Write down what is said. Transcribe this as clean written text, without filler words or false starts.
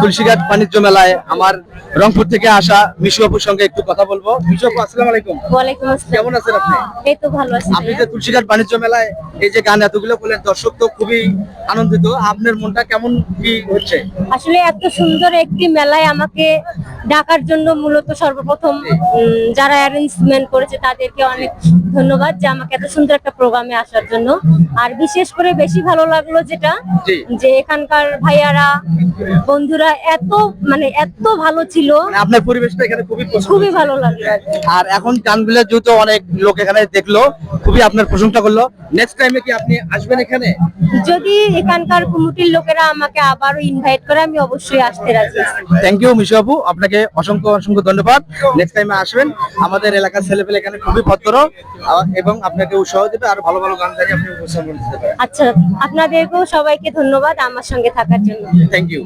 তুলসীঘাট বাণিজ্য মেলায় আমার রংপুর থেকে আসা মিশু আপুর সঙ্গে একটু কথা বলবো। মিশু আপু, আসসালামু আলাইকুম। ওয়ালাইকুম আসসালাম। কেমন আছেন আপনি? এই তো ভালো আছি আপনি ভাইয়া। যে তুলসীঘাট বাণিজ্য মেলায় এই যে গান এতগুলো করলেন, দর্শক তো খুবই আনন্দিত। আপনার মনটা কেমন কি হচ্ছে? আসলে এত সুন্দর একটি মেলায় আমাকে ডাকার জন্য মূলত সর্বপ্রথম যারা অ্যারেঞ্জমেন্ট করেছে তাদেরকে অনেক ধন্যবাদ যে আমাকে এত সুন্দর একটা প্রোগ্রামে আসার জন্য। আর বিশেষ করে বেশি ভালো লাগলো যেটা, জি। যে এখানকার ভাইয়ারা বন্ধুরা এত ভালো ছিল, মানে আপনার পরিবেশটা এখানে খুবই পছন্দ খুবই হয়েছে। ভালো লাগলো আর কি। আর এখন গানগুলো যেহেতু অনেক লোক এখানে দেখলো, খুবই আপনার প্রশংসা করলো। নেক্সট টাইমে কি আপনি আসবেন এখানে? যদি এখানকার কমিটির লোকেরা আমাকে আবারও ইনভাইট করে আমি অবশ্যই আসতে রাজি আছি। থ্যাংক ইউ মিশু আপু, আপনাকে অসংখ্য অসংখ্য ধন্যবাদ। নেক্সট টাইমে আসবেন। আমাদের এলাকার ছেলেপেলে এখানে খুবই ভদ্র এবং আপনাকে উৎসাহ দেবে, আর ভালো ভালো গান গাইয়ে আপনি উপস্থাপন দিতে পারেন। আচ্ছা, আপনাদেরকেও সবাইকে ধন্যবাদ আমার সঙ্গে থাকার জন্য। Thank you.